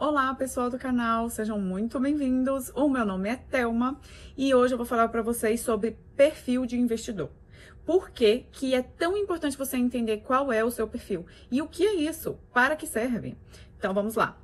Olá, pessoal do canal, sejam muito bem-vindos. O meu nome é Thelma e hoje eu vou falar para vocês sobre perfil de investidor. Por que que é tão importante você entender qual é o seu perfil e o que é isso, para que serve? Então vamos lá.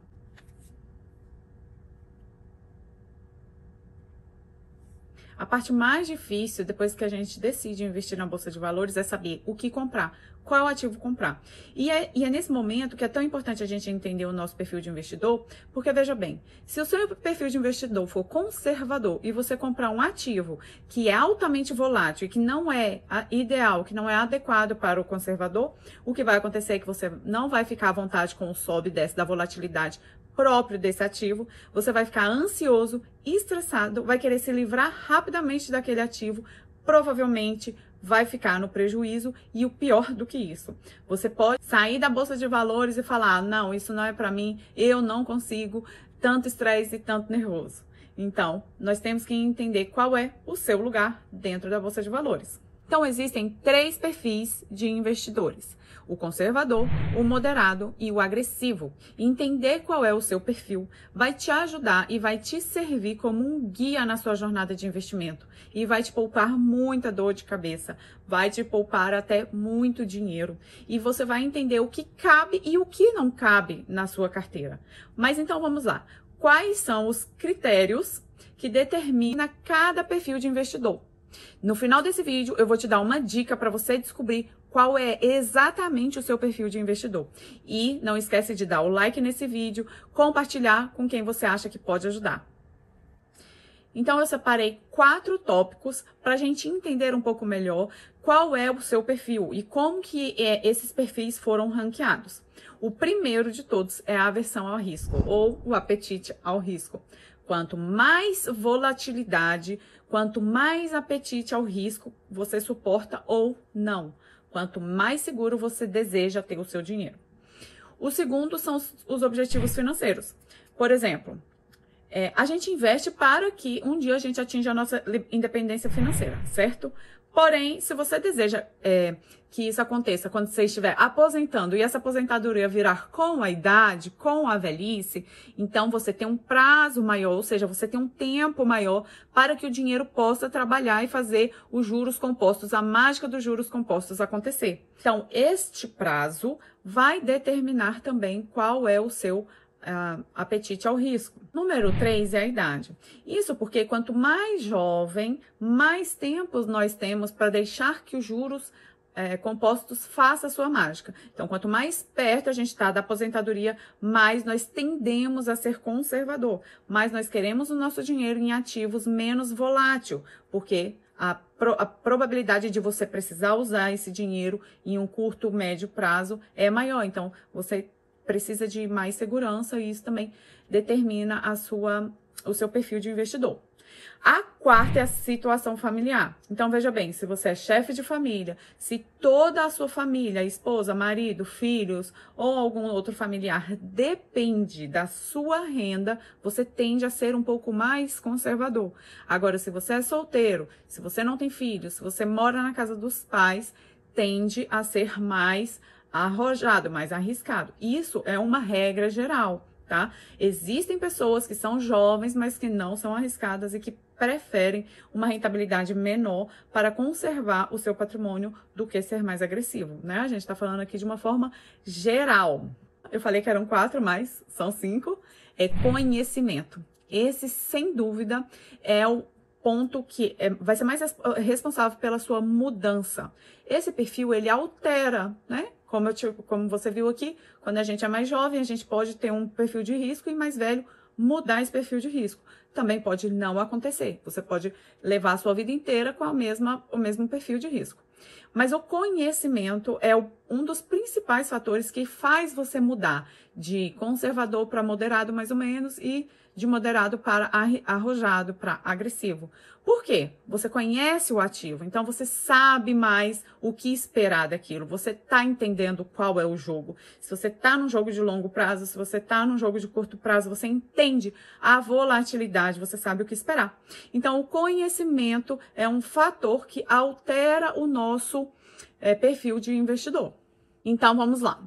A parte mais difícil, depois que a gente decide investir na Bolsa de Valores, é saber o que comprar, qual ativo comprar. E é nesse momento que é tão importante a gente entender o nosso perfil de investidor, porque veja bem, se o seu perfil de investidor for conservador e você comprar um ativo que é altamente volátil e que não é ideal, que não é adequado para o conservador, o que vai acontecer é que você não vai ficar à vontade com o sobe e desce da volatilidade próprio desse ativo, você vai ficar ansioso, estressado, vai querer se livrar rapidamente daquele ativo, provavelmente vai ficar no prejuízo e o pior do que isso, você pode sair da bolsa de valores e falar, não, isso não é para mim, eu não consigo, tanto estresse e tanto nervoso. Então, nós temos que entender qual é o seu lugar dentro da bolsa de valores. Então, existem 3 perfis de investidores: o conservador, o moderado e o agressivo. Entender qual é o seu perfil vai te ajudar e vai te servir como um guia na sua jornada de investimento e vai te poupar muita dor de cabeça, vai te poupar até muito dinheiro e você vai entender o que cabe e o que não cabe na sua carteira. Mas então vamos lá. Quais são os critérios que determinam cada perfil de investidor? No final desse vídeo, eu vou te dar uma dica para você descobrir qual é exatamente o seu perfil de investidor. E não esquece de dar o like nesse vídeo, compartilhar com quem você acha que pode ajudar. Então, eu separei 4 tópicos para a gente entender um pouco melhor qual é o seu perfil e como que esses perfis foram ranqueados. O primeiro de todos é a aversão ao risco, ou o apetite ao risco. Quanto mais volatilidade, quanto mais apetite ao risco você suporta ou não. Quanto mais seguro você deseja ter o seu dinheiro. O segundo são os objetivos financeiros. Por exemplo, a gente investe para que um dia a gente atinja a nossa independência financeira, certo? Porém, se você deseja que isso aconteça quando você estiver aposentando e essa aposentadoria virar com a idade, com a velhice, então você tem um prazo maior, ou seja, você tem um tempo maior para que o dinheiro possa trabalhar e fazer os juros compostos, a mágica dos juros compostos acontecer. Então, este prazo vai determinar também qual é o seu apetite ao risco. Número 3 é a idade. Isso porque quanto mais jovem, mais tempo nós temos para deixar que os juros compostos façam a sua mágica. Então, quanto mais perto a gente está da aposentadoria, mais nós tendemos a ser conservador. Mais nós queremos o nosso dinheiro em ativos menos volátil, porque a probabilidade de você precisar usar esse dinheiro em um curto, médio prazo é maior. Então, você precisa de mais segurança e isso também determina o seu perfil de investidor. A quarta é a situação familiar. Então, veja bem, se você é chefe de família, se toda a sua família, esposa, marido, filhos ou algum outro familiar depende da sua renda, você tende a ser um pouco mais conservador. Agora, se você é solteiro, se você não tem filhos, se você mora na casa dos pais, tende a ser mais arrojado, mais arriscado. Isso é uma regra geral, tá? Existem pessoas que são jovens, mas que não são arriscadas e que preferem uma rentabilidade menor para conservar o seu patrimônio do que ser mais agressivo, né? A gente está falando aqui de uma forma geral. Eu falei que eram 4, mas são 5. É conhecimento. Esse, sem dúvida, é o ponto que vai ser mais responsável pela sua mudança. Esse perfil, ele altera, né? Como você viu aqui, quando a gente é mais jovem, a gente pode ter um perfil de risco e mais velho mudar esse perfil de risco. Também pode não acontecer. Você pode levar a sua vida inteira com o mesmo perfil de risco. Mas o conhecimento é um dos principais fatores que faz você mudar de conservador para moderado, mais ou menos, e de moderado para arrojado, para agressivo. Por quê? Você conhece o ativo, então você sabe mais o que esperar daquilo. Você está entendendo qual é o jogo. Se você está num jogo de longo prazo, se você está num jogo de curto prazo, você entende a volatilidade, você sabe o que esperar. Então, o conhecimento é um fator que altera o nosso perfil de investidor. Então, vamos lá.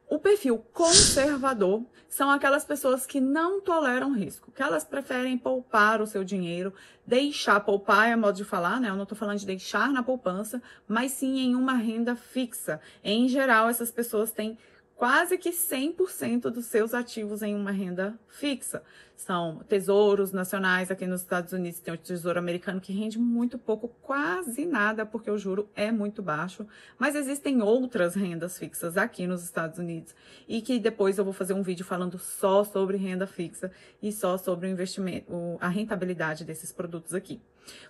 O perfil conservador são aquelas pessoas que não toleram risco, que elas preferem poupar o seu dinheiro, deixar poupar é modo de falar, né? Eu não estou falando de deixar na poupança, mas sim em uma renda fixa. Em geral, essas pessoas têm quase que 100% dos seus ativos em uma renda fixa. São tesouros nacionais, aqui nos Estados Unidos tem o tesouro americano que rende muito pouco, quase nada, porque o juro é muito baixo. Mas existem outras rendas fixas aqui nos Estados Unidos e que depois eu vou fazer um vídeo falando só sobre renda fixa e só sobre o investimento, a rentabilidade desses produtos aqui.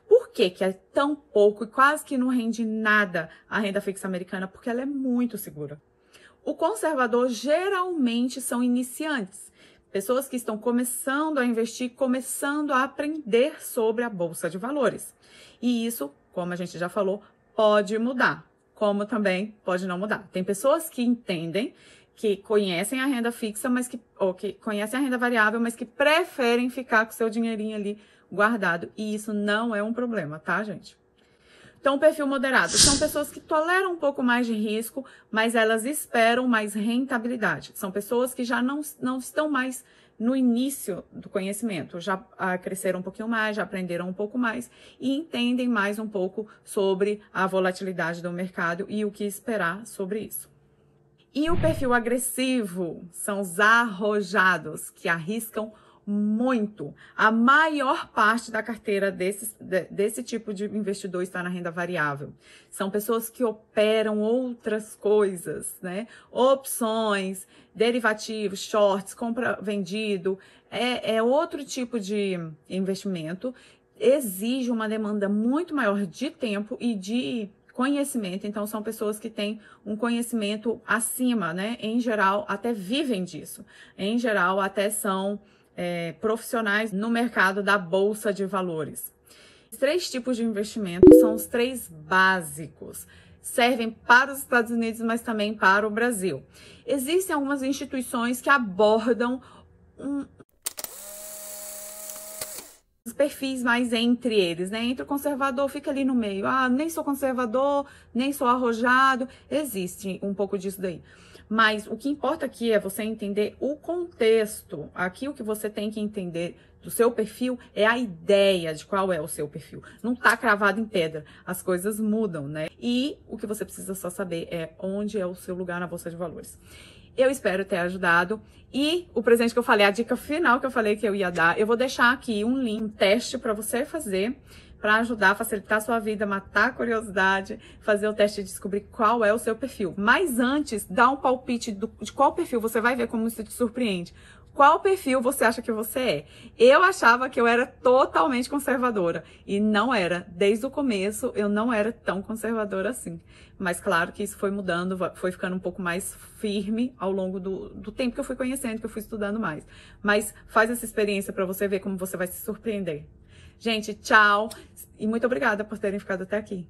Por que que é tão pouco e quase que não rende nada a renda fixa americana? Porque ela é muito segura. O conservador geralmente são iniciantes, pessoas que estão começando a investir, começando a aprender sobre a bolsa de valores. E isso, como a gente já falou, pode mudar, como também pode não mudar. Tem pessoas que entendem, que conhecem a renda fixa, ou que conhecem a renda variável, mas que preferem ficar com seu dinheirinho ali guardado. E isso não é um problema, tá, gente? Então, o perfil moderado são pessoas que toleram um pouco mais de risco, mas elas esperam mais rentabilidade. São pessoas que já não estão mais no início do conhecimento, já cresceram um pouquinho mais, já aprenderam um pouco mais e entendem mais um pouco sobre a volatilidade do mercado e o que esperar sobre isso. E o perfil agressivo são os arrojados, que arriscam muito. A maior parte da carteira desse tipo de investidor está na renda variável. São pessoas que operam outras coisas, né? Opções, derivativos, shorts, compra vendido. É outro tipo de investimento. Exige uma demanda muito maior de tempo e de conhecimento. Então, são pessoas que têm um conhecimento acima, né? Em geral, até vivem disso. Em geral, até são profissionais no mercado da bolsa de valores. Os 3 tipos de investimento são os 3 básicos. Servem para os Estados Unidos, mas também para o Brasil. Existem algumas instituições que abordam os perfis mais entre eles, né? Entre o conservador, fica ali no meio. Ah, nem sou conservador, nem sou arrojado. Existe um pouco disso daí. Mas o que importa aqui é você entender o contexto. Aqui o que você tem que entender do seu perfil é a ideia de qual é o seu perfil. Não tá cravado em pedra. As coisas mudam, né? E o que você precisa só saber é onde é o seu lugar na Bolsa de Valores. Eu espero ter ajudado. E o presente que eu falei, a dica final que eu falei que eu ia dar, eu vou deixar aqui um link, um teste para você fazer, para ajudar a facilitar a sua vida, matar a curiosidade, fazer o teste e descobrir qual é o seu perfil. Mas antes, dá um palpite de qual perfil, você vai ver como isso te surpreende. Qual perfil você acha que você é? Eu achava que eu era totalmente conservadora e não era. Desde o começo eu não era tão conservadora assim. Mas claro que isso foi mudando, foi ficando um pouco mais firme ao longo do tempo que eu fui conhecendo, que eu fui estudando mais. Mas faz essa experiência para você ver como você vai se surpreender. Gente, tchau e muito obrigada por terem ficado até aqui.